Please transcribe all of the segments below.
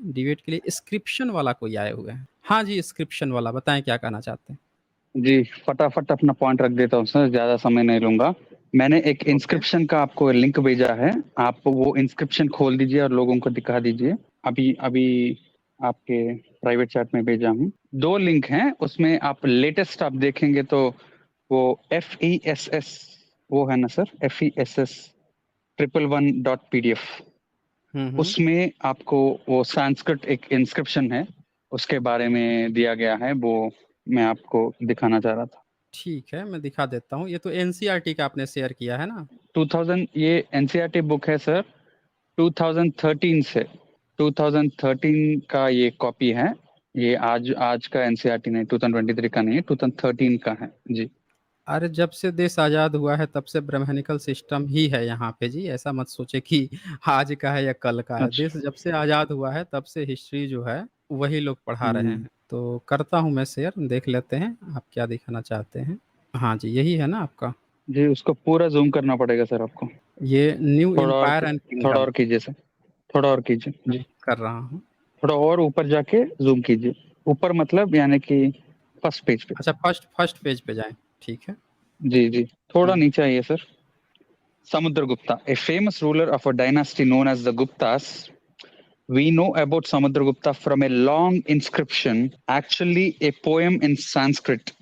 Debate के लिए inscription वाला कोई आए हुए हैं। हाँ जी, इंस्क्रिप्शन वाला बताएँ क्या कहना चाहते हैं? जी, फटाफट अपना पॉइंट रख देता हूँ सर, ज़्यादा समय नहीं लूँगा। मैंने एक ओके। इंस्क्रिप्शन का आपको लिंक भेजा है, आप वो इंस्क्रिप्शन खोल दीजिए और लोगों को दिखा दीजिए। अभी अभी आपके प्राइवेट चैट में भेजा हूँ। 2 लिंक हैं, उसमें आप लेटेस्ट आप देखेंगे तो वो FESS वो है ना सर, FESS 111.pdf हुँ, हुँ। उसमें आपको वो संस्कृत एक इंस्क्रिप्शन है, उसके बारे में दिया गया है, वो मैं आपको दिखाना चाह रहा था। ठीक है, मैं दिखा देता हूँ। ये तो एनसीईआरटी का आपने शेयर किया है ना? 2000 ये एनसीईआरटी बुक है सर, 2013 से 2013 का ये कॉपी है। ये आज आज का एनसीईआरटी नहीं, 2023 का नहीं है, 2013 का है जी। अरे जब से देश आज़ाद हुआ है तब से ब्राह्मणिकल सिस्टम ही है यहाँ पे जी। ऐसा मत सोचिए कि आज का है या कल का है। देश अच्छा। जब से आज़ाद हुआ है तब से हिस्ट्री जो है वही लोग पढ़ा रहे हम्म। हैं। तो करता हूँ मैं शेयर, देख लेते हैं आप क्या दिखाना चाहते हैं। हाँ जी, यही है ना आपका? जी, उसको पूरा जूम करना पड़ेगा सर आपको। ये न्यू थोड़ा और एम्पायर एंड थोड़ा किंगडम। और कीजिए सर, थोड़ा और कीजिए जी। कर रहा हूँ। थोड़ा और ऊपर जाके जूम कीजिए, ऊपर मतलब यानी कि फर्स्ट पेज पे। अच्छा, फर्स्ट फर्स्ट पेज पे जाएँ, ठीक है। जी जी, थोड़ा हुँ, नीचे आइए sir. Samudragupta, a famous ruler of a dynasty known as the Guptas. We know about Samudragupta from a long inscription, actually a poem in Sanskrit,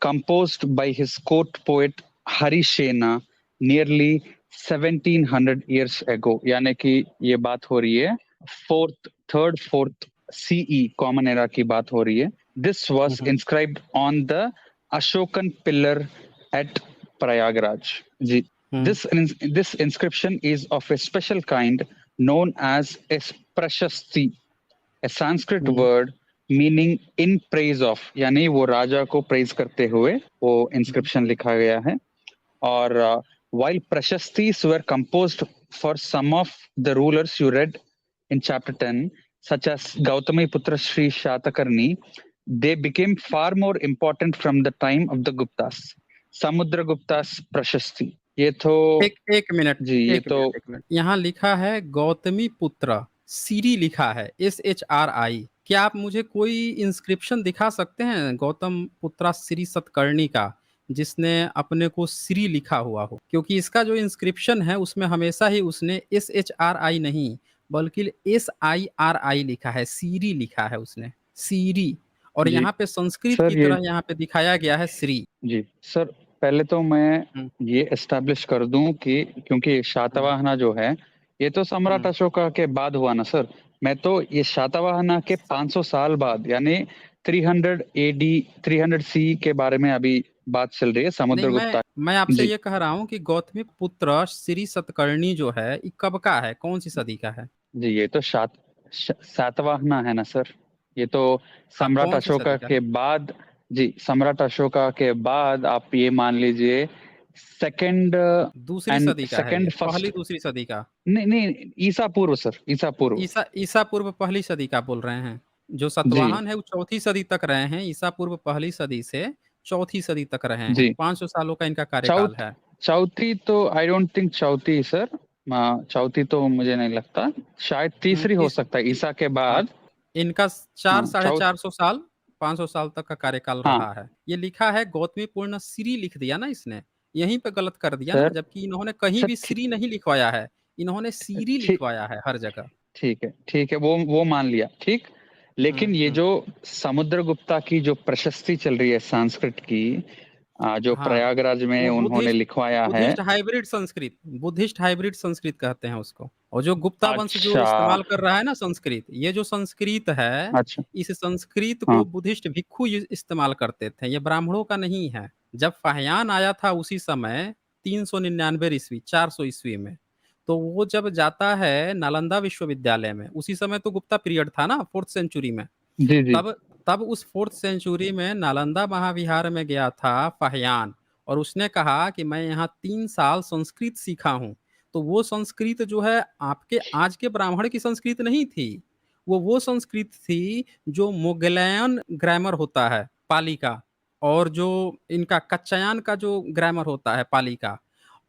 composed by his court poet Harishena nearly 1700 years ago. यानी कि ये बात हो रही है fourth CE common era की बात हो रही है. This hmm, was hmm, inscribed on the Ashokan pillar at Prayagraj. Ji. Hmm, This inscription is of a special kind known as a prashasti, a Sanskrit hmm, word meaning in praise of, यानी वो राजा को praise करते हुए वो हुँ, inscription लिखा गया है. और while prashastis were composed for some of the rulers you read in chapter 10, such as Gautami Putra Sri Shatakarni, they became far more important from the time of the Guptas. Samudragupta's Prashasti. ये तो एक 1 minute, जी, ये 1 तो minute, 1 minute. यहाँ लिखा है गौतमी पुत्र, सिरी लिखा है, SHRI। क्या आप मुझे कोई इंस्क्रिप्शन दिखा सकते हैं गौतम पुत्रा श्री सतकर्णी का, जिसने अपने को श्री लिखा हुआ हो? क्योंकि इसका जो इंस्क्रिप्शन है उसमें हमेशा ही उसने SHRI नहीं, बल्कि SIRI लिखा है, सीरी लिखा है उसने, सीरी। और जी यहाँ पे संस्कृत की सर ये तरह यहाँ पे दिखाया गया है श्री। जी सर, पहले तो मैं हुँ, ये एस्टैब्लिश कर दूं कि क्योंकि हुँ, शातवाहना जो है ये तो सम्राट हुँ। अशोका के बाद हुआ ना सर. मैं तो ये शातवाहना के 500 साल बाद यानी 300 AD 300 सी के बारे में अभी बात चल रही है नहीं, समुद्रगुप्ता. मैं आपसे जी ये कह रहा हूँ कि गौतमीपुत्र श्री सतकर्णी जो है, ये कब का है? कौन-सी सदी का है? जी, ये तो सातवाहना है ना सर. ये तो हाँ, सम्राट कौन-सी अशोका सदी का के है? बाद. जी, सम्राट अशोका के बाद आप ये मान लीजिए सेकंड दूसरी एंड सदी का है ये, सेकंड फर्स्ट. पहली-दूसरी सदी का। नहीं नहीं, ईसा पूर्व सर, ईसा पूर्व. ईसा पूर्व पहली सदी का बोल रहे हैं। जो जी सतवाहन है वो चौथी सदी तक रहे हैं, ईसा पूर्व पहली सदी से चौथी सदी तक रहे हैं। जी. 500 सालों का इनका कार्यकाल चौथ है। चौथी तो आई डोंट थिंक चौथी सर. चौथी तो मुझे नहीं लगता, शायद तीसरी हो तीस सकता है ती ईसा के हाँ, बाद. इनका 4 हाँ साढ़े चौथ 400 साल, 500 साल तक का कार्यकाल हाँ रहा है। ये लिखा है गौतमीपुर्ण श्री लिख दिया ना इसने, यहीं पे गलत कर दिया ना, सर. जबकि इन्होंने कहीं सर भी श्री नहीं लिखवाया है, इन्होंने सीरी ठीक लिखवाया है हर जगह। ठीक है वो मान लिया ठीक. हुँ, लेकिन ये हुँ। जो समुद्रगुप्ता की जो प्रशस्ति चल रही है संस्कृत की, जो हाँ, प्रयागराज में वो उन्होंने लिखवाया है. बुद्धिस्ट हाइब्रिड संस्कृत कहते हैं उसको। और जो गुप्ता वंश जो अच्छा. इस्तेमाल कर रहा है ना संस्कृत, ये जो संस्कृत है, अच्छा. इस संस्कृत हाँ. को बुद्धिस्ट भिक्षु इस्तेमाल करते थे, ये ब्राह्मणों का नहीं है। जब फाहियान आया था उसी समय 399 ईस्वी 400 ईस्वी में, तो वो जब जाता है नालंदा विश्वविद्यालय में, उसी समय तो गुप्ता पीरियड था ना 4th सेंचुरी में। जी जी. तब तब उस 4th सेंचुरी में नालंदा महाविहार में गया था फाहियान, और उसने कहा कि मैं यहाँ 3 साल संस्कृत सीखा हूँ। तो वो संस्कृत जो है आपके आज के ब्राह्मण की संस्कृत नहीं थी। वो संस्कृत थी जो मोगलायन ग्रामर होता है, पाली का, और जो इनका कच्चायन का जो ग्रामर होता है पाली का,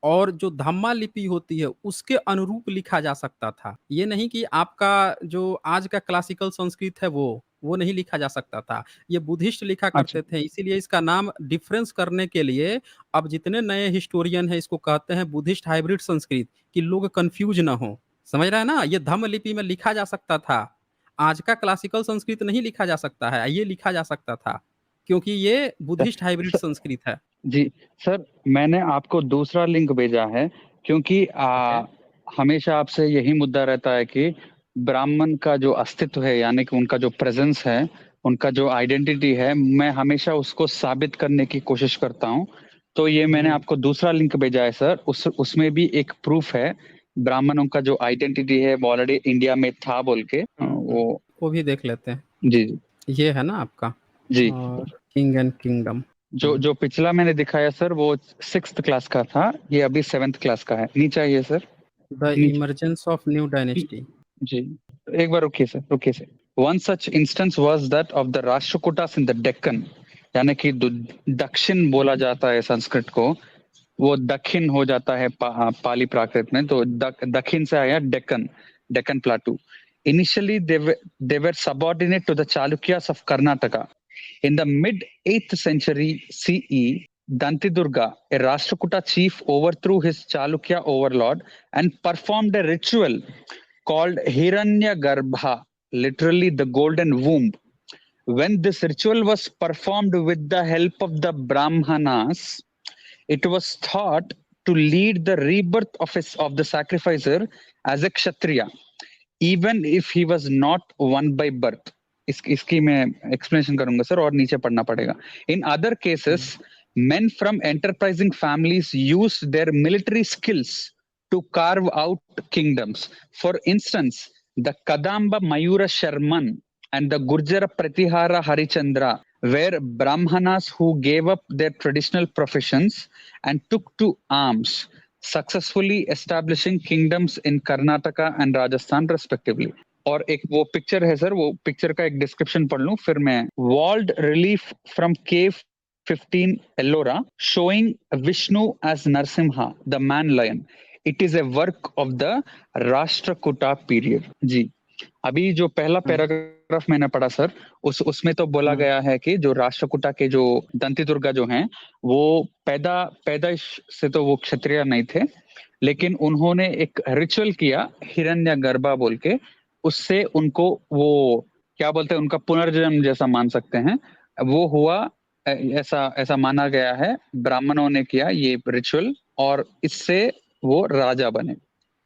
और जो धम्मा लिपि होती है उसके अनुरूप लिखा जा सकता था। ये नहीं कि आपका जो आज का क्लासिकल संस्कृत है वो नहीं लिखा जा सकता था। ये बुद्धिस्ट लिखा अच्छा। करते थे, इसीलिए इसका नाम डिफरेंस करने के लिए अब जितने नए हिस्टोरियन हैं इसको कहते हैं बुद्धिस्ट हाइब्रिड संस्कृत, कि लोग कन्फ्यूज ना हो। समझ रहे हैं ना? ये धम्म लिपि में लिखा जा सकता था। आज का क्लासिकल संस्कृत नहीं लिखा जा सकता है, ये लिखा जा सकता था, क्योंकि ये बुद्धिस्ट हाइब्रिड सर, संस्कृत है। जी सर, मैंने आपको दूसरा लिंक भेजा है क्योंकि ठीक है। हमेशा आपसे यही मुद्दा रहता है कि ब्राह्मण का जो अस्तित्व है, यानी कि उनका जो प्रेजेंस है, उनका जो आइडेंटिटी है, मैं हमेशा उसको साबित करने की कोशिश करता हूँ। तो ये मैंने हुँ, आपको दूसरा लिंक भेजा है सर, उसमें भी एक प्रूफ है ब्राह्मणों का जो आइडेंटिटी है वो ऑलरेडी इंडिया में था बोल के हुँ। वो। वो भी देख लेते हैं। जी जी ये है ना आपका जी। और किंग एंड किंगडम। जो हुँ। जो पिछला मैंने दिखाया सर वो 6th क्लास का था, ये अभी 7th क्लास का है। नीचे आइए सर, द नीचे। Emergence of new dynasty. जी, एक बार रुकिए सर, रुकिए sir. One such instance was that of the Rashtrakutas in the Deccan, यानी कि दक्षिण बोला जाता है संस्कृत को, वो दक्षिण हो जाता है पाली प्राकृत में, तो दक्षिण से आया Deccan, Deccan plateau. Initially they were subordinate to the Chalukyas of Karnataka. In the mid 8th century CE, Dantidurga, a Rashtrakuta chief, overthrew his Chalukya overlord and performed a ritual called Hiranyagarbha, literally the golden womb. When this ritual was performed with the help of the Brahmanas, it was thought to lead the rebirth of the sacrificer as a Kshatriya, even if he was not one by birth. इसकी मैं explanation करूंगा sir, और नीचे पढ़ना पड़ेगा। In other cases men from enterprising families used their military skills to carve out kingdoms. For instance, the Kadamba Mayura Sharman and the Gurjara Pratihara Harichandra were Brahmanas who gave up their traditional professions and took to arms, successfully establishing kingdoms in Karnataka and Rajasthan respectively. और एक वो picture है sir, वो picture का एक description पढ़ लूं फिर मैं। Walled relief from cave 15 Ellora showing Vishnu as Narsimha, the man lion. It is a work of the Rashtrakuta period. जी, अभी जो पहला हुँ, पैराग्राफ मैंने पढ़ा सर, उसमें तो बोला हुँ, गया है कि जो राष्ट्रकूटा के जो दंती दुर्गा जो हैं, वो पैदाइश से तो वो क्षत्रिय नहीं थे, लेकिन उन्होंने एक रिचुअल किया हिरण्यगर्भा बोल के, उससे उनको वो क्या बोलते हैं, उनका पुनर्जन्म जैसा मान सकते हैं वो हुआ। ऐसा ऐसा माना गया है, ब्राह्मणों ने किया ये रिचुअल और इससे वो राजा बने।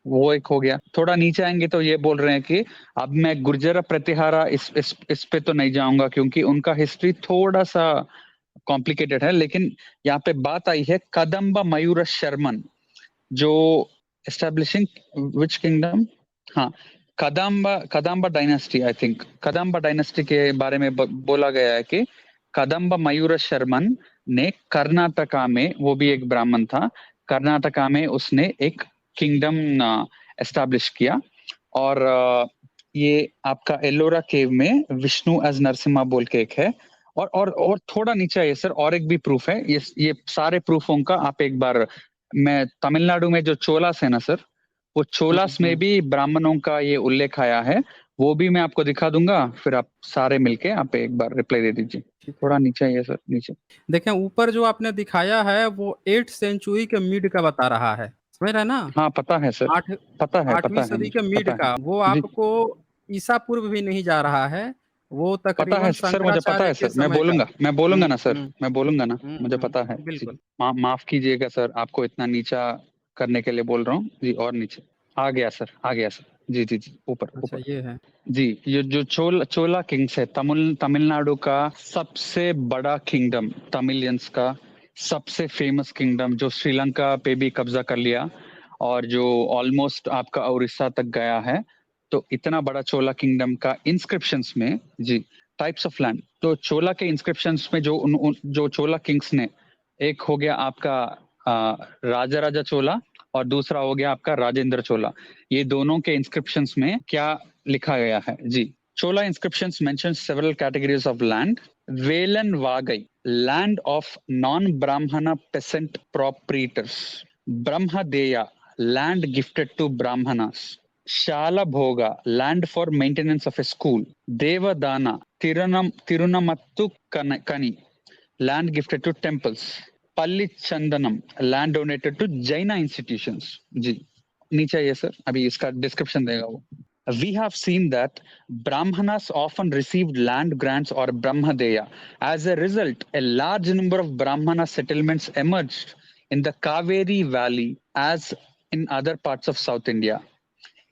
वो एक हो गया। थोड़ा नीचे आएंगे तो ये बोल रहे हैं कि अब मैं गुर्जर प्रतिहारा इस पे तो नहीं जाऊंगा क्योंकि उनका हिस्ट्री थोड़ा सा कॉम्प्लिकेटेड है, लेकिन यहाँ पे बात आई है कदम्बा मयूर शर्मन, जो एस्टेब्लिशिंग विच किंगडम, हाँ, Kadamba Kadamba dynasty, I think Kadamba dynasty के बारे में बोला गया है कि कदम्बा मयूर शर्मन ने कर्नाटका में, वो भी एक ब्राह्मण था, कर्नाटका में उसने एक किंगडम एस्टैब्लिश किया। और ये आपका एलोरा केव में विष्णु एज नरसिम्हा बोल के एक है। और थोड़ा नीचे आइए सर, और एक भी प्रूफ है। ये सारे प्रूफों का आप एक बार, मैं तमिलनाडु में जो चोलास है ना सर, वो हुँ, चोलास में हुँ। भी ब्राह्मणों का ये उल्लेख आया है, वो भी मैं आपको दिखा दूंगा, फिर आप सारे मिलके आप एक बार रिप्लाई दे दीजिए। ठीक है। थोड़ा नीचे आइए सर, नीचे। देखें ऊपर जो आपने दिखाया है वो 8th सेंचुरी के मिड का बता रहा है। समझ रहे हैं ना? हाँ पता है सर, 8 पता 8वीं है सदी मुझे, के मिड पता है। का, वो जी, आपको ईसा पूर्व भी नहीं जा रहा है। वो पता है तकरीबन सर, मुझे पता शंकराचार्य है के सर, मैं समय का। बोलूंगा, मैं हुँ, बोलूंगा ना सर, हुँ, मैं बोलूंगा ना, हुँ, मुझे हुँ। पता है जी। बिल्कुल। माफ कीजिएगा सर, आपको इतना नीचा करने के लिए बोल रहा हूँ जी। और नीचे आ गया सर, आ गया सर। जी जी जी, ऊपर अच्छा ऊपर। ये है। जी, ये जो चोला किंग्स है, तमिलनाडु का सबसे बड़ा किंगडम, तमिलियंस का सबसे फेमस किंगडम, जो श्रीलंका पे भी कब्जा कर लिया और जो ऑलमोस्ट आपका उड़ीसा तक गया है। तो इतना बड़ा चोला किंगडम का इंस्क्रिप्शंस में जी, टाइप्स ऑफ लैंड, तो चोला के इंस्क्रिप्शंस में जो चोला किंग्स ने, एक हो गया आपका राजा राजा चोला और दूसरा हो गया आपका राजेंद्र चोला। ये दोनों के इंस्क्रिप्शंस में क्या लिखा गया है जी। Chola inscriptions mention several categories of land. Velan Vagai, land of non-Brahmana peasant proprietors. Brahmadeya, land gifted to Brahmanas. Shala Bhoga, land for maintenance of a school. Devadana, Tirunamattu Kani, land gifted to temples. Palli Chandanam, land donated to Jaina institutions. जी नीचे आइए sir, अभी इसका description देगा वो. We have seen that Brahmanas often received land grants or Brahmadeya. As a result, a large number of Brahmana settlements emerged in the Kaveri Valley as in other parts of South India.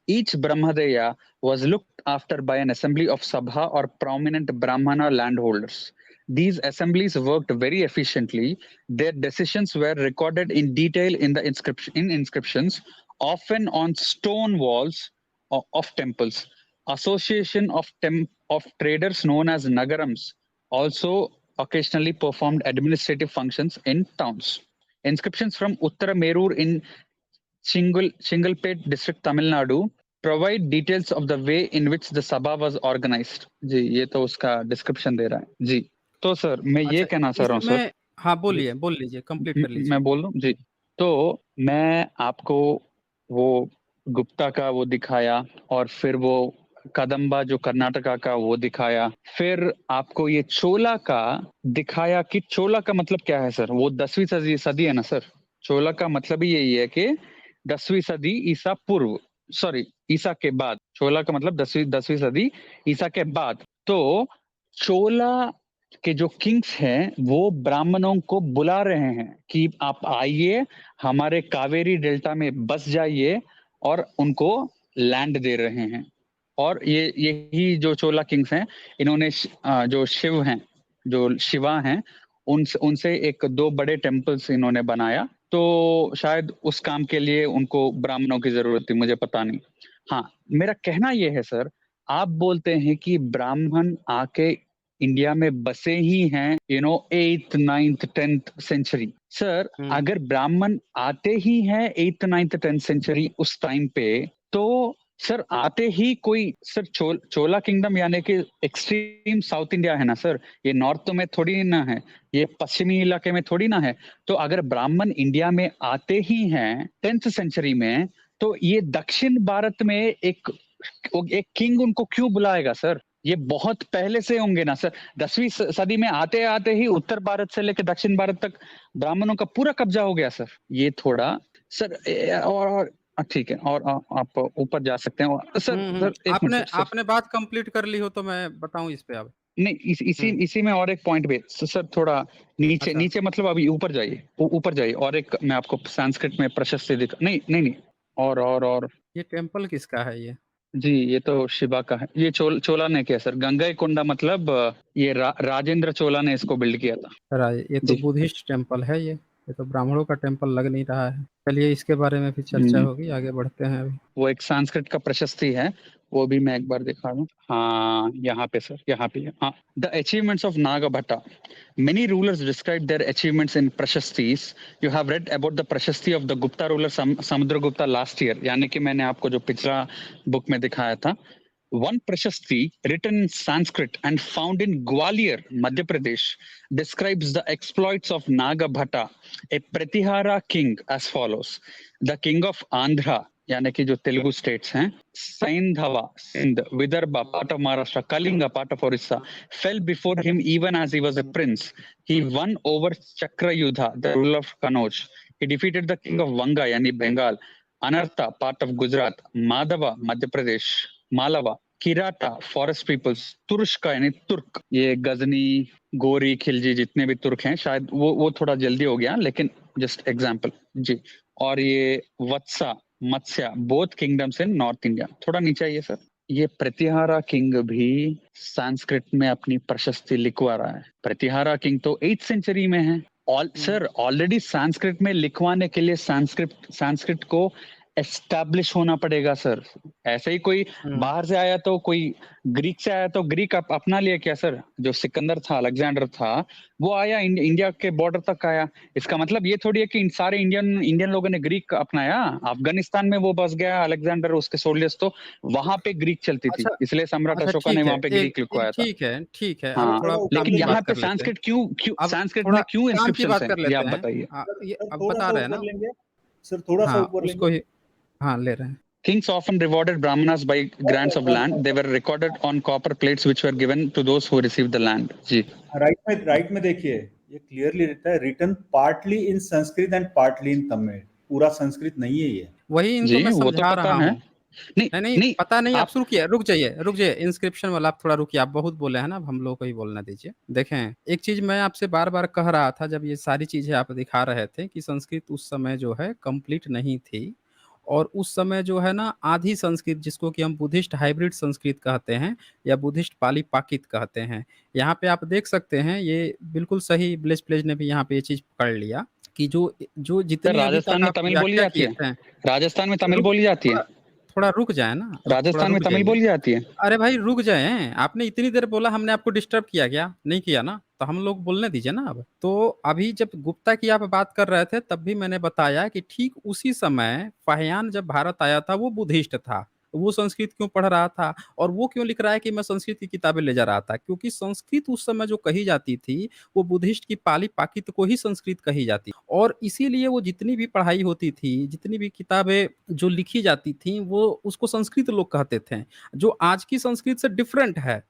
Each Brahmadeya was looked after by an assembly of Sabha or prominent Brahmana landholders. These assemblies worked very efficiently. Their decisions were recorded in detail in the inscriptions, often on stone walls of temples. Association of traders known as Nagarams also occasionally performed administrative functions in towns. Inscriptions from Uttara Merur in Chingalpet district, Tamil Nadu provide details of the way in which the sabha was organized. जी ये तो उसका description दे रहा है जी. तो sir मैं ये अच्छा, कहना चाह रहा हूँ सर. इसमें हाँ, जी बोल लीजिए, कंप्लीट कर लीजिए। मैं बोल दूं जी. तो मैं आपको वो गुप्ता का वो दिखाया, और फिर वो कदम्बा जो कर्नाटका का वो दिखाया, फिर आपको ये चोला का दिखाया कि चोला का मतलब क्या है सर. वो 10वीं सदी है ना सर. चोला का मतलब ही यही है कि 10वीं सदी ईसा पूर्व, सॉरी ईसा के बाद. चोला का मतलब 10वीं सदी ईसा के बाद. तो चोला के जो किंग्स हैं वो ब्राह्मणों को बुला रहे हैं कि आप आइए, हमारे कावेरी डेल्टा में बस जाइए, और उनको लैंड दे रहे हैं. और यही जो चोला किंग्स हैं, इन्होंने जो शिव हैं, जो शिवा हैं, उनसे एक 2 बड़े टेम्पल्स इन्होंने बनाया. तो शायद उस काम के लिए उनको ब्राह्मणों की जरूरत थी, मुझे पता नहीं. हाँ, मेरा कहना ये है सर, आप बोलते हैं कि ब्राह्मण आके इंडिया में बसे ही हैं 8th 9th 10th century. Sir अगर ब्राह्मण आते ही हैं 8th 9th 10th सेंचुरी उस टाइम पे, तो सर आते ही कोई सर चोला किंगडम यानी कि एक्सट्रीम साउथ इंडिया है ना सर, ये नॉर्थ में थोड़ी ना है, ये पश्चिमी इलाके में थोड़ी ना है. तो अगर ब्राह्मण इंडिया में आते ही हैं 10th सेंचुरी में, तो ये दक्षिण भारत में एक किंग उनको क्यों बुलाएगा सर. ये बहुत पहले से होंगे ना सर. 10वीं सदी में आते आते ही उत्तर भारत से लेकर दक्षिण भारत तक ब्राह्मणों का पूरा कब्जा हो गया सर. ये थोड़ा सर, और ठीक है, और आप ऊपर जा सकते हैं. सर सर एक मिनट सर. आपने बात कंप्लीट कर ली हो तो मैं बताऊं इस पे अब. नहीं, इसी में और एक पॉइंट भी सर, थोड़ा नीचे. अच्छा। नीचे मतलब अभी ऊपर जाइए, और एक मैं आपको संस्कृत में प्रशस्ति दिखा. नहीं, और ये टेम्पल किसका है ये? जी ये तो शिवा का है. ये चोला ने किया सर. गंगा कोंडा मतलब ये राजेंद्र चोला ने इसको बिल्ड किया था. ये तो बुद्धिस्ट टेम्पल है ये तो ब्राह्मणों का टेम्पल लग नहीं रहा है. चलिए इसके बारे में भी चर्चा होगी, आगे बढ़ते हैं अभी. वो एक संस्कृत का प्रशस्ति है, वो भी मैं एक बार दिखा दूं. हाँ यहाँ पे सर, यहाँ पे. हाँ, the achievements of Nagabhatta. Many rulers described their achievements in prashastis. You have read about the prashasti of the Gupta ruler Samudragupta last year. यानी कि मैंने आपको जो पिछला बुक में दिखाया था. One prashasti written in Sanskrit and found in Gwalior, Madhya Pradesh, describes the exploits of Nagabhatta, a Pratihara king, as follows. The king of Andhra, यानी कि जो तेलुगु स्टेट्स हैं, Saindhava, Sindh, Vidarbha, part of Maharashtra, Kalinga, part of Orissa, fell before him even as he was a prince. He won over Chakrayudha, the ruler of Kanauj. He defeated the king of Vanga, yani Bengal, Anartha, part of Gujarat, Madhava, Madhya Pradesh, Malava, Kirata forest peoples, Turk यानी तुर्क, ये गजनी, गोरी, खिलजी जितने भी तुर्क हैं, शायद वो थोड़ा जल्दी हो गया, लेकिन जस्ट एग्जांपल जी. और ये वत्सा, मत्स्या, बोथ किंगडम्स इन नॉर्थ इंडिया. थोड़ा नीचे आइए सर. ये प्रतिहारा किंग भी संस्कृत में अपनी प्रशस्ति लिखवा रहा है. प्रतिहारा किंग तो 8th सेंचुरी में है. सर ऑलरेडी संस्कृत में लिखवाने के लिए संस्कृत को एस्टैब्लिश होना पड़ेगा सर. ऐसे ही कोई बाहर से आया तो, कोई ग्रीक से आया तो ग्रीक अपना लिया क्या सर. जो सिकंदर था, अलेक्जेंडर था, वो आया इंडिया के बॉर्डर तक आया. इसका मतलब ये थोड़ी है कि सारे इंडियन लोगों ने ग्रीक अपनाया. अफगानिस्तान में वो बस गया अलेक्जेंडर, उसके सोल्जर्स, तो वहां पे ग्रीक चलती थी. इसलिए सम्राट अशोका ने वहां पे ग्रीक लिखवाया था. ठीक है. हाँ, लेकिन यहाँ पे संस्कृत में क्यों इंस्क्रिप्शन है, ये आप बताइए. अब बता रहे हैं ना. सर थोड़ा सा हाँ ऊपर उसको लेंगे। ही, हाँ ले रहे हैं। Kings often rewarded Brahmanas by grants of land. They were recorded on copper plates which were given to those who received the land. जी राइट में देखिए, ये क्लियरली रहता है, written partly in Sanskrit and partly in Tamil, पूरा संस्कृत नहीं है ये। वही इनको जी मैं वो तो समझा पता रहा है। हूँ। नहीं नहीं, नहीं, नहीं पता नहीं, आप आप शुरू किए, रुक जाइए, इंस्क्रिप्शन वाला आप थोड़ा रुकिए, आप बहुत बोले हैं ना, अब हम लोग को ही बोलना दीजिए। देखें, एक चीज़ मैं आपसे बार-बार कह रहा था जब ये सारी चीज़ें आप दिखा रहे थे कि संस्कृत उस समय जो है कंप्लीट नहीं थी और उस समय जो है ना आधी संस्कृत जिसको कि हम बुद्धिस्ट हाइब्रिड संस्कृत कहते हैं या बुद्धिस्ट पाली प्राकृत कहते हैं। यहाँ पे आप देख सकते हैं ये बिल्कुल सही ब्लेस प्लेज ने भी यहाँ पे ये चीज़ पकड़ लिया कि जो जो सर जितनी अभी राजस्थान तक में आप तमिल बोली व्याख्या जाती किए है। थे, राजस्थान में तमिल रुक बोली जाती है। थोड़ा थोड़ा रुक जाएँ ना, आप थोड़ा राजस्थान में रुक तमिल जाइए। बोली जाती है। अरे भाई रुक जाएँ, आपने इतनी देर बोला, हमने आपको डिस्टर्ब किया क्या? नहीं किया ना? तो हम लोग बोलने दीजिए ना अब। तो अभी जब गुप्ता की आप बात कर रहे थे तब भी मैंने बताया कि ठीक उसी समय फाहियान जब भारत आया था वो बुद्धिस्ट था। वो संस्कृत क्यों पढ़ रहा था और वो क्यों लिख रहा है कि मैं संस्कृत की किताबें ले जा रहा था? क्योंकि संस्कृत उस समय जो कही जाती थी, वो बुद्धिस्ट की पाली प्राकृत को ही संस्कृत कही जाती और इसीलिए वो जितनी भी पढ़ाई होती थी, जितनी भी किताबें जो लिखी जाती थी, वो उसको संस्कृत लोग कहते थे। जो आज की संस्कृत से डिफरेंट है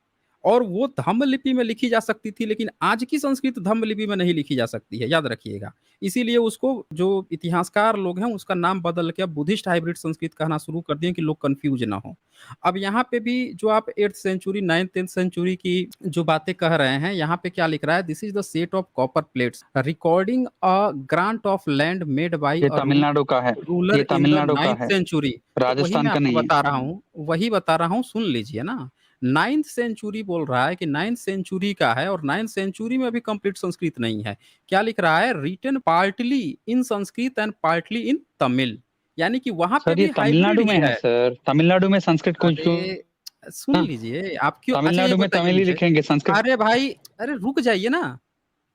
और वो धम्म लिपि में लिखी जा सकती थी, लेकिन आज की संस्कृत धम्म लिपि में नहीं लिखी जा सकती है, याद रखिएगा। इसीलिए उसको जो इतिहासकार लोग हैं, उसका नाम बदल के अब बुद्धिस्ट हाइब्रिड संस्कृत कहना शुरू कर दिए कि लोग कन्फ्यूज़ ना हों। अब यहाँ पे भी जो आप 8th century, 9th 10th century की जो बातें कह रहे हैं, यहाँ पे क्या लिख रहा है? This is the set of copper plates recording a grant of land made by ये अ तमिलनाडु का है। ये रूलर इन द तमिलनाडु का 9th है, सेंचुरी। तो वही राजस्थान मैं का आपको नहीं है। बता रहा हूँ, वही बता रहा हूँ, सुन लीजिए ना। 9th सेंचुरी बोल रहा है कि 9th सेंचुरी का है और 9th सेंचुरी में भी कंप्लीट संस्कृत नहीं है। क्या लिख रहा है? Written partly in Sanskrit and partly in Tamil. यानी कि वहाँ पे सर ये भी हाइब्रिड तमिलनाडु में ही है है। सर, तमिलनाडु में संस्कृत को क्यों? अरे! सुन हाँ, लीजिए, आप क्यों, अच्छा ये तमिलनाडु में बताइए तमिल ही मुझे, लिखेंगे संस्कृत। अरे भाई, अरे रुक जाइए ना।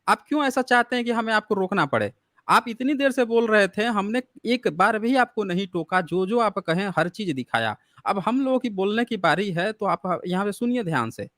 आप क्यों ऐसा चाहते हैं कि हमें आपको रोकना पड़े? आप इतनी देर से बोल रहे थे, हमने एक बार भी आपको नहीं टोका, जो-जो आप कहें हर चीज़ दिखाया। अब हम लोगों की बोलने की बारी है, तो आप यहाँ पे सुनिए ध्यान से।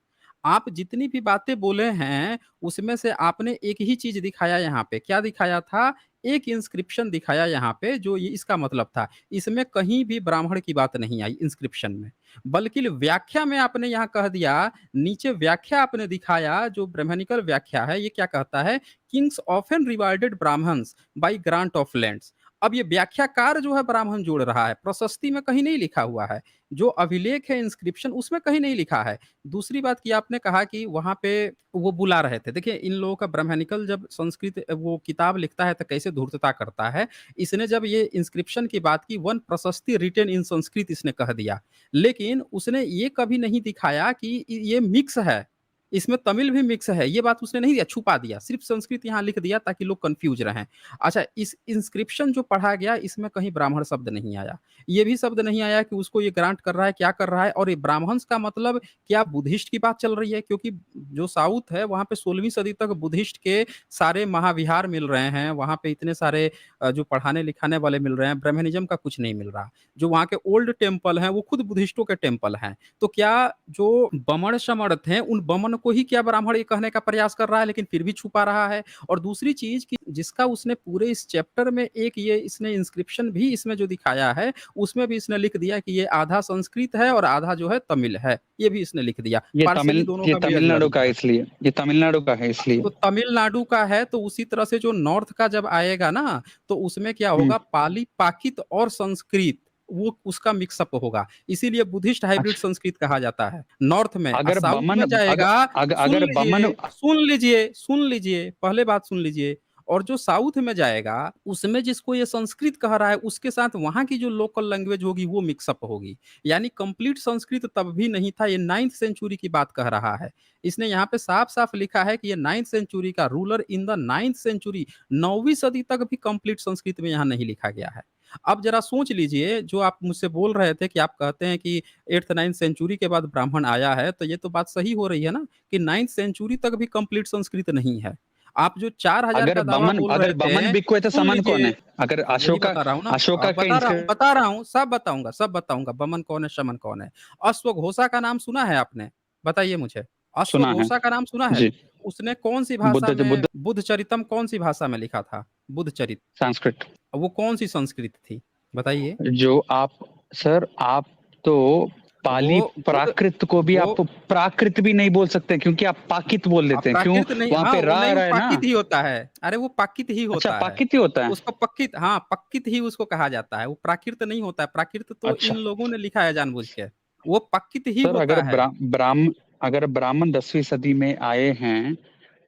आप जितनी भी बातें बोले हैं, उसमें से आपने एक ही चीज़ दिखाया यहाँ पे, क्या दिखाया था? एक इंस्क्रिप्शन दिखाया यहाँ पे जो ये इसका मतलब था। इसमें कहीं भी ब्राह्मण की बात नहीं आई इंस्क्रिप्शन में, बल्कि व्याख्या में आपने यहाँ कह दिया, नीचे व्याख्या आपने दिखाया जो ब्राह्मणिकल व्याख्या है, ये क्या कहता है? Kings often rewarded Brahmans by grant of lands. अब ये व्याख्याकार जो है ब्राह्मण जोड़ रहा है, प्रशस्ति में कहीं नहीं लिखा हुआ है। जो अभिलेख है इंस्क्रिप्शन उसमें कहीं नहीं लिखा है। दूसरी बात कि आपने कहा कि वहाँ पे वो बुला रहे थे। देखिए इन लोगों का ब्राह्मणिकल जब संस्कृत वो किताब लिखता है तो कैसे धूर्तता करता है। इसने जब ये इंस्क्रिप्शन की बात की, वन प्रशस्ति रिटेन इन संस्कृत इसने कह दिया। लेकिन उसने ये कभी नहीं दिखाया कि ये मिक्स है। इसमें तमिल भी मिक्स है, ये बात उसने नहीं दिया, छुपा दिया। सिर्फ़ संस्कृत यहाँ लिख दिया ताकि लोग कन्फ्यूज़ रहें। अच्छा, इस इंस्क्रिप्शन जो पढ़ा गया इसमें कहीं ब्राह्मण शब्द नहीं आया। ये भी शब्द नहीं आया कि उसको ये ग्रांट कर रहा है, क्या कर रहा है और ये ब्राह्मण्स का मतलब क्या बुद्धिस्ट की बात चल रही है? क्योंकि जो साउथ है वहाँ पे 16वीं सदी तक बुद्धिस्ट के सारे महाविहार मिल रहे हैं, वहाँ पे इतने सारे जो पढ़ाने-लिखाने वाले मिल रहे हैं, ब्राह्मणिज़्म का कुछ नहीं मिल रहा। जो वहाँ के ओल्ड टेम्पल हैं, वो खुद बुद्धिस्टों के टेम्पल हैं। तो क्या जो बमण-समण थे, उन बमन को ही क्या ब्राह्मण ये कहने का प्रयास कर रहा है, लेकिन फिर भी छुपा रहा है? और दूसरी चीज़ कि जिसका उसने पूरे इस चैप्टर में एक ये इसने इंस्क्रिप्शन भी इसमें जो दिखाया है, उसमें भी इसने लिख दिया कि ये आधा संस्कृत है और आधा जो है तमिल है। ये भी इसने लिख दिया। पार्शियली दोनों ये का भी तमिलनाडु का अलग-अलग है है। इसलिए, ये तमिलनाडु का है इसलिए। तो तमिलनाडु का है तो उसी तरह से जो नॉर्थ का जब आएगा ना, तो उसमें क्या हुँ, होगा, पाली, प्राकृत और संस्कृत वो उसका मिक्सअप होगा। इसीलिए बुद्धिस्ट हाइब्रिड अच्छा संस्कृत कहा जाता है। नॉर्थ में अगर साउथ बमन में जाएगा, सुन अगर बमन लीजिए, सुन लीजिए, सुन लीजिए, पहले बात सुन लीजिए। और जो साउथ में जाएगा, उसमें जिसको ये संस्कृत कह रहा है, उसके साथ वहाँ की जो लोकल लैंग्वेज होगी वो मिक्सअप होगी। यानी कंप्लीट संस्कृत तब भी नहीं था, ये 9th सेंचुरी की बात कह रहा है। इसने यहाँ पे साफ-साफ लिखा है कि ये 9th सेंचुरी का ruler in the 9th century, 9वीं सदी तक भी कंप्लीट संस्कृत में यहाँ नहीं लिखा गया है। अब ज़रा सोच लीजिए, जो आप मुझसे बोल रहे थे कि आप कहते हैं कि 8th 9th सेंचुरी के बाद ब्राह्मण आया है, तो ये तो बात सही हो रही है ना कि 9th सेंचुरी तक भी कंप्लीट संस्कृत नहीं है। आप जो 4000 का दावा बोल अगर रहे बमन थे, बिको तो सुन समन कौन लीजिए, है? अगर यही बता रहा हूँ ना, अशोका का बता रहा हूँ, सब बताऊँगा, बमन कौन है, शमन कौन है। अश्वघोषा का नाम सुना है आपने? बताइए मुझे। सुना है। अश्वघोषा का नाम सुना है? जी, उसने कौन-सी भाषा में बुद्ध बुद्धचरितम कौन-सी भाषा में लिखा था? बुद्धचरित। संस्कृत। वो कौन सी संस्कृत थी बताइए? जो आप, सर आप तो पाली वो बुद्ध प्राकृत को भी वो आप प्राकृत भी नहीं बोल सकते, क्योंकि आप पाकित बोल देते हैं। क्यों? प्राकृत नहीं, वहां हाँ पे वो रा नहीं, वो रहा है ना। पाकित ही होता है। अरे वो पाकित ही अच्छा, होता है। पाकित ही होता है। उसको पक्कित, हाँ पक्कित ही उसको कहा जाता है, वो प्राकृत नहीं होता है। प्राकृत तो इन अच्छा लोगों ने लिखा है जानबूझ के, वो पक्कित ही सर, होता है। अगर ब्राह्मण 10वीं सदी में आए हैं,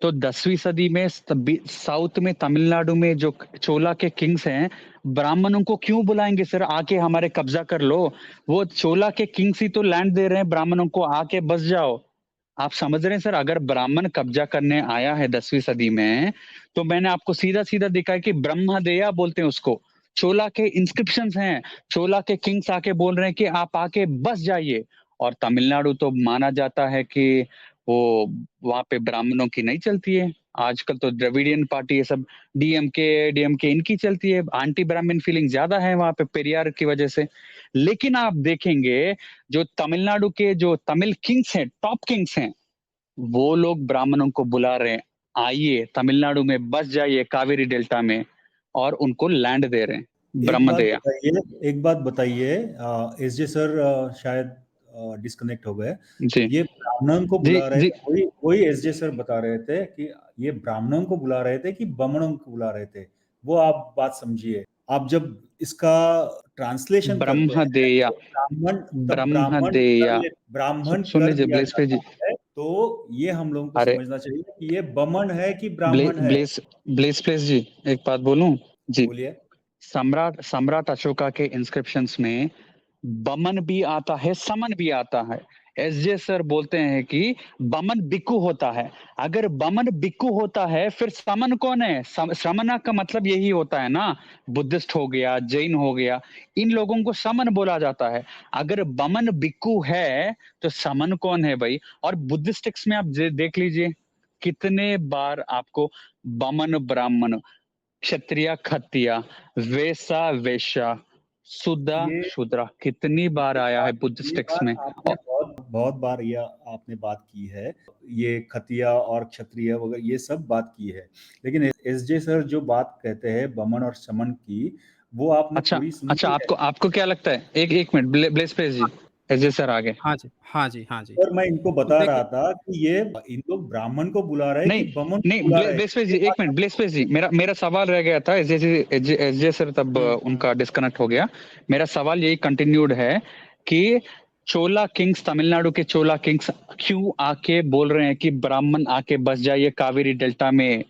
तो 10वीं सदी में साउथ में तमिलनाडु में जो चोला के किंग्स हैं, ब्राह्मणों को क्यों बुलाएंगे सर? आके हमारे कब्जा कर लो। वो चोला के किंग्स ही तो लैंड दे रहे हैं ब्राह्मणों को, आके बस जाओ। आप समझ रहे हैं सर? अगर ब्राह्मण कब्जा करने आया है 10वीं सदी में, तो मैंने आपको सीधा सीधा दिखाया कि ब्रह्मदेया बोलते हैं उसको। चोला के इंस्क्रिप्शंस हैं, चोला के किंग्स आके बोल रहे हैं कि आप आके बस जाइए। और तमिलनाडु तो माना जाता है कि वो, वहां पे ब्राह्मणों की नहीं चलती है। आजकल तो द्रविडियन पार्टी ये सब, डीएमके इनकी चलती है। एंटी ब्राह्मण फीलिंग ज्यादा है वहां पे पेरियार की वजह से। लेकिन आप देखेंगे, जो तमिलनाडु के जो तमिल किंग्स हैं, टॉप किंग्स हैं, वो लोग ब्राह्मणों को बुला रहे हैं, आइए तमिलनाडु में बस जाइए कावेरी डेल्टा में, और उनको लैंड दे रहे हैं। ब्रह्मदेया। एक बात बताइए, एस जे सर शायद डिस्कनेक्ट हो गए। जी ये ब्राह्मणों को जी बुला रहे जी। थे, वही वही एस जे सर बता रहे थे कि ये ब्राह्मणों को बुला रहे थे कि बमणों को बुला रहे थे। वो आप बात समझिए। आप जब इसका ट्रांसलेशन करते हैं ब्रह्मदेया। तो ब्राह्मण, तब ब्रह्मदेया। ब्राह्मण सुन कर लीजिए दिया ब्लेस पे जी। जाता है। तो ये हम लोगों को अरे समझना चाहिए कि ये बमन है कि ब्राह्मण है। ब्लेस ब्लेस प्लेस जी, एक बात बोलूं जी। बोलिए। सम्राट सम्राट अशोका के इंस्क्रिप्शंस में बमन भी आता है, समन भी आता है। एसजे सर बोलते हैं कि बमन बिक्कू होता है। अगर बमन बिक्कू होता है, फिर समन कौन है? समना का मतलब यही होता है ना, बुद्धिस्ट हो गया, जैन हो गया, इन लोगों को समन बोला जाता है। अगर बमन बिक्कू है, तो समन कौन है भाई? और बुद्धिस्ट टेक्स्ट में आप देख लीजिए, कितने बार आपको बमन ब्राह्मण, क्षत्रिय खत्रिय, वैसा वैश्या, शुद्रा ये शूद्रा, कितनी बार ये आया है बात बुद्धिस्ट ये टेक्स्ट बात में। आपने बहुत बहुत बार ये आपने बात की है। ये खतिया और क्षत्रिय वगैरह ये सब बात की है। लेकिन एस जे सर जो बात कहते हैं बमन और समन की, वो आपने अच्छा पूरी अच्छा, सुनी है? आपको आपको क्या लगता है? एक एक मिनट, ब्लेस पेस जी, एजे सर आगे। हाँ जी, हाँ जी, हाँ जी। और मैं इनको तो बता रहा देखिए, था कि ये इन लोग ब्राह्मण को बुला रहे हैं कि नहीं बमन को नहीं, बुला रहे हैं, ब्लेस पेस जी, ये एक मिनट, ब्लेस पेस जी, मेरा मेरा सवाल रह गया था। एजे सर तब हम्म। उनका डिस्कनेक्ट हो गया। मेरा सवाल यही कंटिन्यूड है कि चोला किंग्स, तमिलनाडु के चोला किंग्स क्यों आके बोल रहे हैं कि ब्राह्मण आके बस जाइए कावेरी डेल्टा में?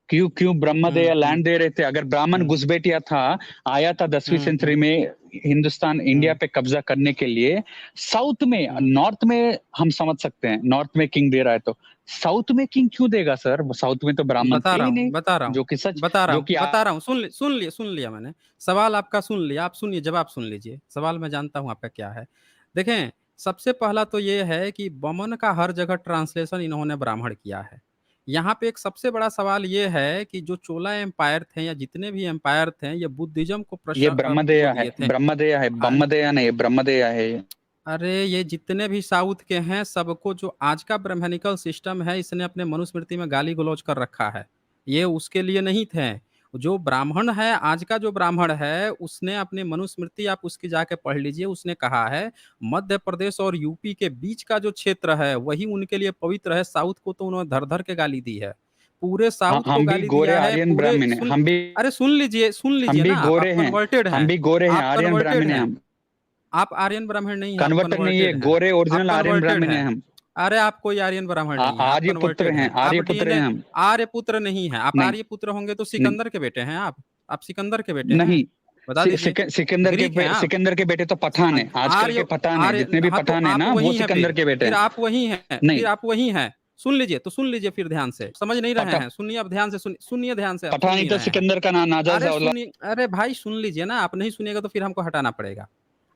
क्यों क्यों ब्रह्मदेव हम्म। लैंड दे रहे थे? अगर ब्राह्मण हम्म। घुसपैठिया था, आया था 10वीं सेंचुरी हम्म। में हिंदुस्तान इंडिया हम्म। पे कब्जा करने के लिए, साउथ में, हम्म। नॉर्थ में हम समझ सकते हैं, नॉर्थ में किंग दे रहा है, तो साउथ में किंग क्यों देगा सर? वो साउथ में तो ब्राह्मण बता थे रहा ही हूँ, नहीं। बता रहा हूँ, जो कि सच, बता रहा जो हूँ, कि बता रहा हूँ। सुन लिया मैंने। सवाल आपका सुन लिया, आप सुनिए, जवाब सुन लीजिए। सवाल मैं जानता हूँ आपका क्या है। देखें, सबसे पहला तो ये है कि बमन का हर जगह ट्रांसलेशन इन्होंने ब्राह्मण किया है। यहाँ पे एक सबसे बड़ा सवाल ये है कि जो चोला एम्पायर थे या जितने भी एम्पायर थे, ये बुद्धिज्म को ये वो ब्रह्मदेया है, दिए थे। ब्रह्मदेया है, हाँ, ब्रह्मदेया नहीं, ब्रह्मदेया है ये। अरे ये जितने भी साउथ के हैं, सबको जो आज का ब्राह्मणिकल सिस्टम है, इसने अपने मनुस्मृति में गाली गलौज कर रखा है। ये उसके लिए नहीं थे। जो ब्राह्मण है, आज का जो ब्राह्मण है, उसने अपनी मनुस्मृति, आप उसकी जाके पढ़ लीजिए, उसने कहा है मध्य प्रदेश और यूपी के बीच का जो क्षेत्र है वही उनके लिए पवित्र है। साउथ को तो उन्होंने धर धर के गाली दी है, पूरे साउथ को हम भी गाली गोरे दिया है आर्यन पूरे। ब्राह्मण है, सुन, हम भी, अरे सुन हम लीजिए भी ना, आप गोरे हैं, कन्वर्टेड हम हैं। भी गोरे हैं, आप आर्यन कन्वर्टेड ब्राह्मण है हैं। हम। आप आर्यन ब्राह्मण नहीं हैं, आप कन्वर्टर नहीं है, कन्वर्टेड हैं। गोरे आप ओरिजिनल आर्यन कन्वर्टेड ब्राह्मण हैं। है हम। अरे आप कोई आर्यन ब्राह्मण नहीं है, आप आर्य पुत्र कन्वर्टेड हैं, हैं। आप आर्य पुत्र हैं डीएनए हम। आर्य पुत्र नहीं है। आप नहीं आर्य पुत्र होंगे तो नहीं सिकंदर के बेटे हैं आप सिकंदर के बेटे हैं। नहीं। बता दीजिए। ग्रीक हैं आप। सिकंदर के बेटे तो पठान है, आजकल के आर्य पठान है, जितने आर्य भी हाँ, तो पठान है आप ना, वो वही हैं सिकंदर के बेटे फिर हैं। आप वही हैं, नहीं, फिर आप वही हैं। सुन लीजिए, तो सुन लीजिए फिर ध्यान से, समझ नहीं रहे पठा हैं, सुनिए अब ध्यान से, सुनिए ध्यान से, आप सुन पठानी नहीं तो रहे हैं। सिकंदर का नाजायज अरे औलाद। सुनिए, अरे भाई सुन लीजिए ना, आप नहीं सुनिएगा तो फिर हमको हटाना पड़ेगा।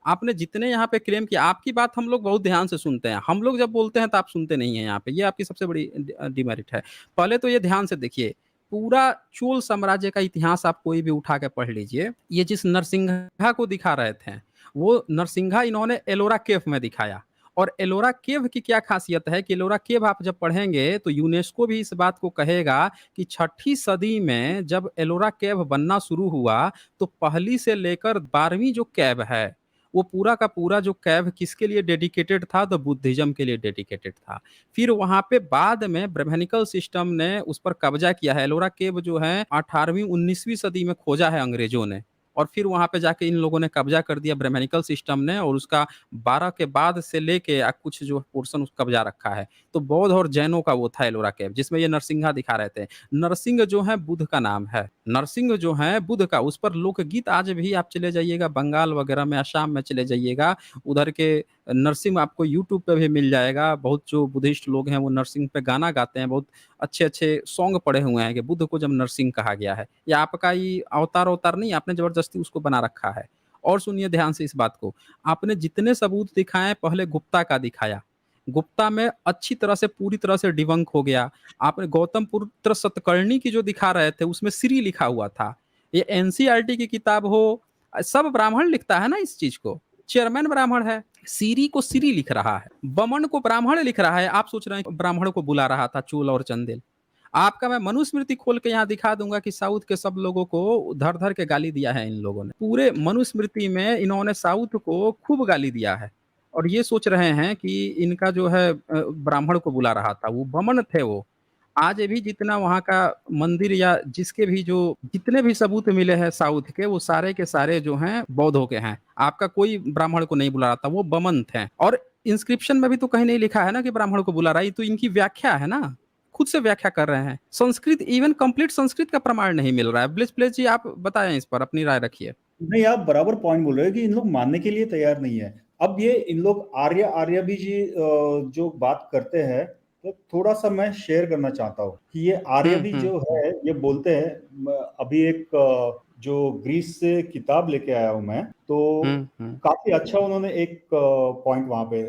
आपने जितने यहाँ पे क्लेम किया, आपकी बात हम लोग बहुत ध्यान से सुनते हैं, हम लोग जब बोलते हैं तो आप सुनते नहीं हैं यहाँ पे, ये आपकी सबसे बड़ी डिमेरिट है। पहले तो ये ध्यान से देखिए, पूरा चोल साम्राज्य का इतिहास आप कोई भी उठा के पढ़ लीजिए। ये जिस नरसिंहा को दिखा रहे थे, वो नरसिंहा इन्होंने एलोरा केफ में दिखाया। और एलोरा केव की क्या खासियत है कि एलोरा केव आप जब पढ़ेंगे तो यूनेस्को भी इस बात को कहेगा कि छठी सदी में जब एलोरा केव बनना शुरू हुआ तो पहली से लेकर 12वीं जो कैव है वो पूरा का पूरा जो कैव किसके लिए डेडिकेटेड था, तो बुद्धिज्म के लिए डेडिकेटेड था। फिर वहां पे बाद में ब्रह्मनिकल सिस्टम ने उस पर कब्जा किया है। एलोरा केव जो है 18वीं 19वीं सदी में खोजा है अंग्रेजों ने, और फिर वहां पे जाके इन लोगों ने कब्जा कर दिया ब्रह्मनिकल सिस्टम ने, और उसका 12 के बाद से लेके कुछ जो पोर्शन उस कब्जा रखा है। तो बौद्ध और जैनों का वो था एलोरा केव, जिसमें ये नरसिंहा दिखा रहे थे। नरसिंह जो है बुद्ध का नाम है, नरसिंह जो है बुद्ध का, उस पर लोकगीत आज भी आप चले जाइएगा बंगाल वगैरह में, असम में चले जाइएगा, उधर के नरसिंह आपको यूट्यूब पे भी मिल जाएगा। बहुत जो बुद्धिस्ट लोग हैं वो नरसिंह पे गाना गाते हैं, बहुत अच्छे अच्छे सॉन्ग पड़े हुए हैं कि बुद्ध को जब नरसिंह कहा गया है, या आपका ये अवतार अवतार नहीं, आपने जबरदस्ती उसको बना रखा है। और सुनिए ध्यान से इस बात को, आपने जितने सबूत दिखाए पहले गुप्ता का दिखाया, गुप्ता में अच्छी तरह से पूरी तरह से डिबंक हो गया। आपने गौतम पुत्र सतकर्णी की जो दिखा रहे थे उसमें श्री लिखा हुआ था। ये एनसीईआरटी की किताब हो, सब ब्राह्मण लिखता है ना इस चीज को, चेयरमैन ब्राह्मण है, सीरी को सीरी लिख रहा है, बमन को ब्राह्मण लिख रहा है। आप सोच रहे हैं ब्राह्मण को बुला रहा था चूल और चंदेल। आपका मैं मनुस्मृति खोल के यहाँ दिखा दूंगा कि साउथ के सब लोगों को धर धर के गाली दिया है इन लोगों ने। पूरे मनुस्मृति में इन्होंने साउथ को खूब गाली दिया है, और ये सोच रहे हैं कि इनका जो है ब्राह्मण को बुला रहा था, वो बमन थे वो। आज भी जितना वहाँ का मंदिर या जिसके भी जो जितने भी सबूत मिले हैं साउथ के, वो सारे के सारे जो हैं बौद्धों के हैं। आपका कोई ब्राह्मण को नहीं बुला रहा था, वो बमन थे। और इंस्क्रिप्शन में भी तो कहीं नहीं लिखा है ना कि ब्राह्मण को बुला रहा है, ये तो इनकी व्याख्या है ना, खुद से व्याख्या कर रहे हैं। संस्कृत, इवन कंप्लीट संस्कृत का प्रमाण नहीं मिल रहा है। ब्लिस प्लेस जी आप बताएं इस पर अपनी राय रखिए। नहीं, आप बराबर पॉइंट बोल रहे हो कि इन लोग मानने के लिए तैयार नहीं है। अब ये इन लोग आर्य आर्य भी जी जो बात करते हैं, तो थोड़ा सा मैं शेयर करना चाहता हूँ कि ये आर्य भी जो है ये बोलते हैं। अभी एक जो ग्रीस से किताब लेके आया हूं मैं, तो काफी अच्छा उन्होंने एक पॉइंट वहां पे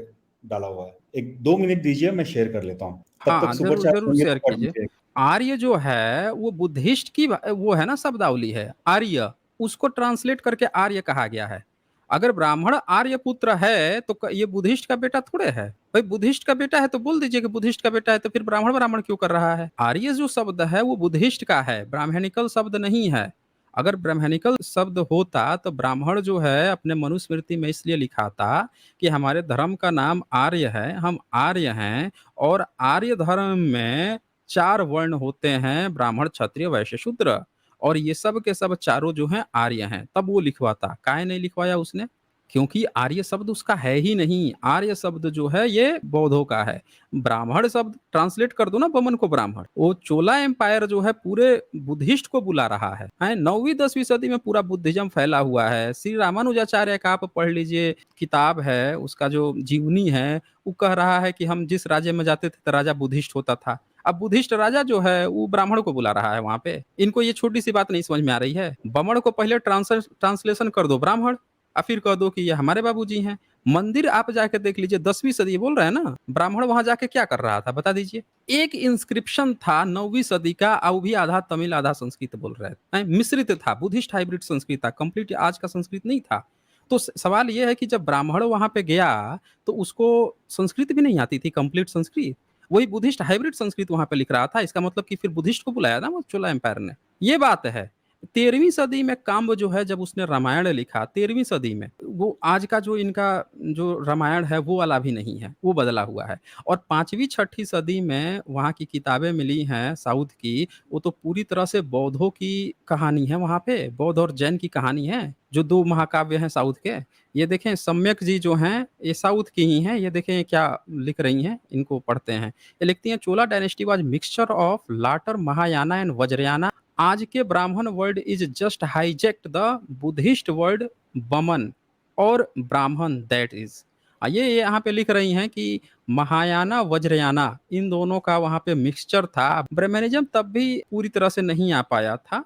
डाला हुआ है। एक 2 मिनट दीजिए, मैं शेयर कर लेता हूँ, तब तक हाँ, सुपर जरूर चैट जरूर होंगे शेयर तो पढ़ कीजिए। लीजिए। आर्य जो है वो बुद्धिस्ट की वो है ना शब्दावली है आर्य, उसको ट्रांसलेट करके आर्य कहा गया है। अगर ब्राह्मण आर्य पुत्र है तो ये बुद्धिस्ट का बेटा थोड़े है भाई। बुद्धिस्ट का बेटा है तो बोल दीजिए कि बुद्धिस्ट का बेटा है, तो फिर ब्राह्मण ब्राह्मण क्यों कर रहा है? आर्य जो शब्द है वो बुद्धिस्ट का है, ब्राह्मणिकल शब्द नहीं है। अगर ब्राह्मणिकल शब्द होता तो ब्राह्मण जो है अपने मनुस्मृति में इसलिए लिखा था कि हमारे धर्म का नाम आर्य है, हम आर्य हैं, और आर्य धर्म में 4 वर्ण होते हैं, ब्राह्मण क्षत्रिय वैश्य शूद्र, और ये सब के सब चारों जो हैं आर्य हैं। तब वो लिखवाता, काहे नहीं लिखवाया उसने? क्योंकि आर्य शब्द उसका है ही नहीं। आर्य शब्द जो है ये बौद्धों का है। ब्राह्मण शब्द ट्रांसलेट कर दो ना बमन को ब्राह्मण। वो चोला एम्पायर जो है पूरे बुद्धिस्ट को बुला रहा है 9वीं 10वीं सदी में पूरा बुद्धिज्म फैला हुआ है। श्री रामानुजाचार्य का आप पढ़ लीजिए, किताब है उसका जो जीवनी है, वो कह रहा है कि हम जिस राज्य में जाते थे तो राजा बुद्धिस्ट होता था। अब बुद्धिस्ट राजा जो है वो ब्राह्मण को बुला रहा है वहां पे। इनको ये छोटी सी बात नहीं समझ में आ रही है। बमण को पहले ट्रांसलेशन कर दो ब्राह्मण, और फिर कह दो कि ये हमारे बाबूजी हैं। मंदिर आप जाके देख लीजिए, 10वीं सदी बोल रहे हैं ना, ब्राह्मण वहां जाके क्या कर रहा था बता दीजिए? एक इंस्क्रिप्शन था 9वीं सदी का, और भी आधा तमिल आधा संस्कृत बोल रहे हैं, मिश्रित था, बुद्धिस्ट हाइब्रिड संस्कृत था, कंप्लीट आज का संस्कृत नहीं था। तो सवाल यह है कि जब ब्राह्मण वहां पे गया तो उसको संस्कृत भी नहीं आती थी, कंप्लीट संस्कृत। वही बुद्धिस्ट हाइब्रिड संस्कृत वहां पे लिख रहा था। इसका मतलब कि फिर बुद्धिस्ट को बुलाया ना वो चोला एम्पायर ने। ये बात है। 13वीं सदी में काम्ब जो है जब उसने रामायण लिखा 13वीं सदी में, वो आज का जो इनका जो रामायण है वो वाला भी नहीं है, वो बदला हुआ है। और 5वीं 6ठी सदी में वहाँ की किताबें मिली हैं साउथ की, वो तो पूरी तरह से बौद्धों की कहानी है। वहाँ पे बौद्ध और जैन की कहानी है, जो 2 महाकाव्य हैं साउथ के। ये देखें सम्यक जी जो हैं ये साउथ की ही हैं। ये देखें क्या लिख रही हैं, इनको पढ़ते हैं। ये लिखती हैं Chola dynasty was mixture of later Mahayana and Vajrayana. आज के Brahmin word is just hijacked the Buddhist word Baman और ब्राह्मण दैट इज। ये यहाँ पे लिख रही हैं कि महायाना वज्रयाना इन दोनों का वहाँ पे मिक्सचर था। ब्राह्मणिज्म तब भी पूरी तरह से नहीं आ पाया था,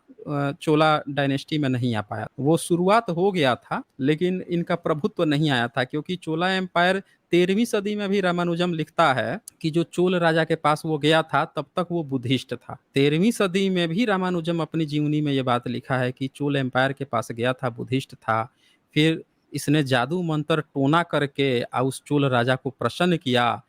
चोला डायनेस्टी में नहीं आ पाया। वो शुरुआत हो गया था लेकिन इनका प्रभुत्व नहीं आया था, क्योंकि चोला एम्पायर 13वीं सदी में भी रामानुजम लिखता है कि जो चोल राजा के पास वो गया था तब तक वो बुद्धिस्ट था। 13वीं सदी में भी रामानुजम अपनी जीवनी में ये बात लिखा है कि चोल एम्पायर के पास गया था, बुद्धिस्ट था। फिर इसने जादू मंत्र टोना करके उस चोल राजा को प्रसन्न किया,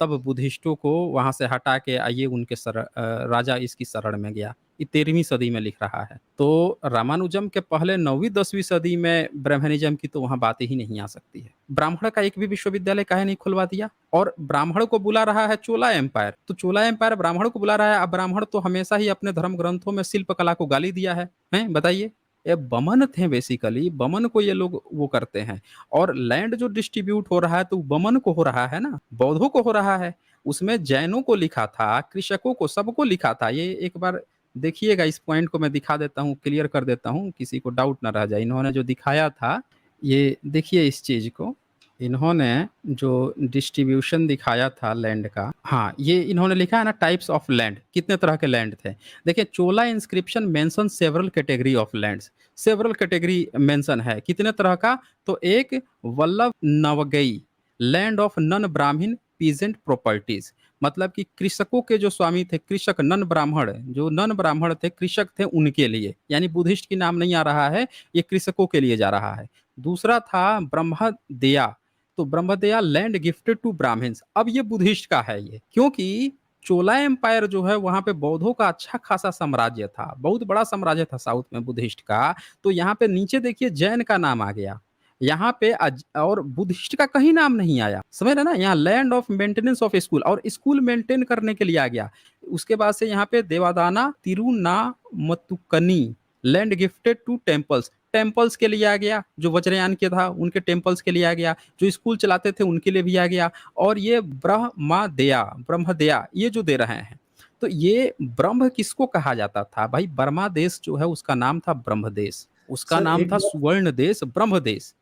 तब बुद्धिस्टों को वहां से हटा के ये उनके राजा इसकी शरण में गया। ये 13वीं सदी में लिख रहा है। तो रामानुजम के पहले 9वीं 10वीं सदी में ब्राह्मणिज्म की तो वहां बात ही नहीं आ सकती है। ब्राह्मण का एक भी विश्वविद्यालय काहे नहीं खुलवा दिया? और ब्राह्मण को बुला रहा है चोला एम्पायर, तो चोला एम्पायर ब्राह्मण को बुला रहा है। अब ब्राह्मण तो हमेशा ही अपने धर्म ग्रंथों में शिल्प कला को गाली दिया है, हैं बताइए। ये बमन थे, बेसिकली बमन को ये लोग वो करते हैं। और लैंड जो डिस्ट्रीब्यूट हो रहा है तो बमन को हो रहा है ना, बौद्धों को हो रहा है। उसमें जैनों को लिखा था, कृषकों को, सबको लिखा था। ये एक बार देखिएगा, इस पॉइंट को मैं दिखा देता हूँ, क्लियर कर देता हूँ, किसी को डाउट ना रह जाए। इन्होंने जो दिखाया था, ये देखिए इस चीज को, इन्होंने जो डिस्ट्रीब्यूशन दिखाया था लैंड का, हाँ ये इन्होंने लिखा है ना, टाइप्स ऑफ लैंड, कितने तरह के लैंड थे। देखिए Chola inscription mention several category of lands, several category mention है, कितने तरह का? तो एक वल्लभ नवगई, land of non Brahmin peasant properties, मतलब कि कृषकों के जो स्वामी थे, कृषक नन ब्राह्मण, जो नन ब्राह्मण थे, कृषक थे, उनके लिए, यानी बुद्धिस्ट की नाम नहीं आ रहा है, ये कृषकों के लिए जा रहा है। दूसरा था ब्रह्मदया, तो ब्रह्मदया लैंड गिफ्टेड टू ब्राह्मण्स। अब ये बुद्धिस्ट का है ये, क्योंकि चोला एम्पायर जो है वहां पे बौद्धों का अच्छा खासा साम्राज्य था, बहुत बड़ा साम्राज्य था साउथ में बुद्धिस्ट का। तो यहाँ पे नीचे देखिए जैन का नाम आ गया, यहाँ पे और बुद्धिस्ट का कहीं नाम नहीं आया, समझ रहे ना। यहाँ land of maintenance of school, और स्कूल मेंटेन करने के लिए आ गया। उसके बाद से यहाँ पे Devadana Tirunamattukkani, land gifted to temples, temples के लिए आ गया। जो वज्रयान के था उनके टेम्पल्स के लिए आ गया, जो स्कूल चलाते थे उनके लिए भी आ गया। और ये ब्रह्मदया, ब्रह्मदया ये जो दे रहे हैं, तो ये ब्रह्म किसको कहा जाता था भाई? बर्मा देश जो है उसका नाम था ब्रह्मदेश, उसका सर नाम एक था बात सुवर्ण देश, ब्रह्म देश।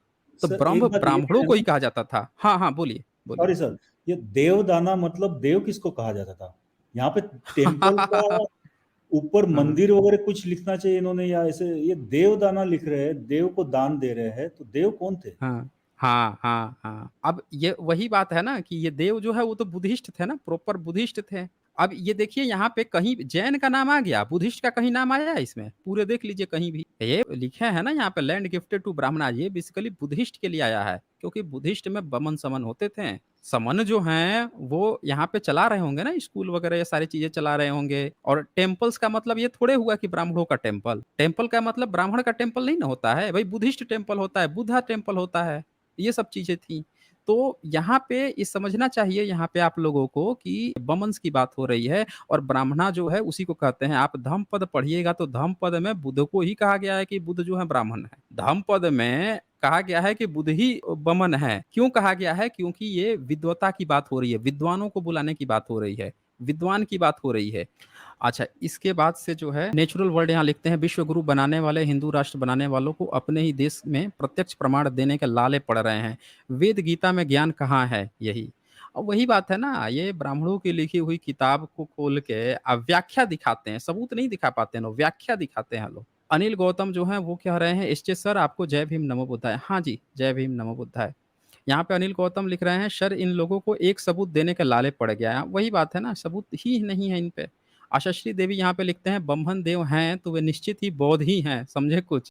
तो सर ब्रह्म एक बात ये ब्राह्मणों है को ना, ही कहा जाता था। हाँ हाँ, बोलिए बोलिए। सॉरी सर, ये देवदाना मतलब देव किसको कहा जाता था? यहाँ पे टेम्पल का ऊपर हाँ मंदिर वगैरह कुछ लिखना चाहिए इन्होंने, या ऐसे ये देवदाना लिख रहे हैं, देव को दान दे रहे हैं, तो देव कौन थे? हाँ हाँ हाँ हाँ, अब ये वही बात है ना कि ये देव जो है वो तो बुद्धिस्ट थे ना, प्रॉपर बुद्धिस्ट थे। अब ये देखिए यहाँ पे कहीं जैन का नाम आ गया, बुद्धिस्ट का कहीं नाम आया है इसमें? पूरे देख लीजिए, कहीं भी ये लिखे है ना यहाँ पे लैंड गिफ्टेड टू ब्राह्मणा, ये बेसिकली बुद्धिस्ट के लिए आया है, क्योंकि बुद्धिस्ट में बमन समन होते थे। समन जो हैं वो यहाँ पे चला रहे होंगे ना, स्कूल वगैरह ये सारी चीजें चला रहे होंगे। और टेम्पल्स का मतलब ये थोड़े हुआ कि ब्राह्मणों का टेम्पल, टेम्पल का मतलब ब्राह्मण का टेम्पल नहीं ना होता है भाई, बुद्धिस्ट टेम्पल होता है, बुद्धा टेम्पल होता है। ये सब चीजें थी। तो यहाँ पे ये समझना चाहिए यहाँ पे आप लोगों को कि बमन्स की बात हो रही है, और ब्राह्मणा जो है उसी को कहते हैं। आप धम्मपद पढ़िएगा तो धम्मपद में बुद्ध को ही कहा गया है कि बुद्ध जो है ब्राह्मण है। धम्मपद में कहा गया है कि बुद्ध ही बमन है। क्यों कहा गया है? क्योंकि ये विद्वता की बात हो रही है, विद्वानों को बुलाने की बात हो रही है, विद्वान की बात हो रही है। अच्छा, इसके बाद से जो है नेचुरल वर्ल्ड यहाँ लिखते हैं, विश्व गुरु बनाने वाले हिंदू राष्ट्र बनाने वालों को अपने ही देश में प्रत्यक्ष प्रमाण देने के लाले पड़ रहे हैं। वेद गीता में ज्ञान कहाँ है? यही अब वही बात है ना, ये ब्राह्मणों की लिखी हुई किताब को खोल के व्याख्या दिखाते हैं, सबूत नहीं दिखा पाते हैं लोग, व्याख्या दिखाते हैं लोग। अनिल गौतम जो है वो कह रहे हैं, एसटे सर आपको जय भीम नमो बुद्धाय। हाँ जी, जय भीम नमो बुद्धाय। यहाँ पे अनिल गौतम लिख रहे हैं, सर इन लोगों को एक सबूत देने के लाले पड़ गया है। वही बात है ना, सबूत ही नहीं है इन पे। आशाश्री देवी यहाँ पे लिखते हैं, ब्रह्मन देव हैं तो वे निश्चित ही बौद्ध ही हैं, समझे कुछ।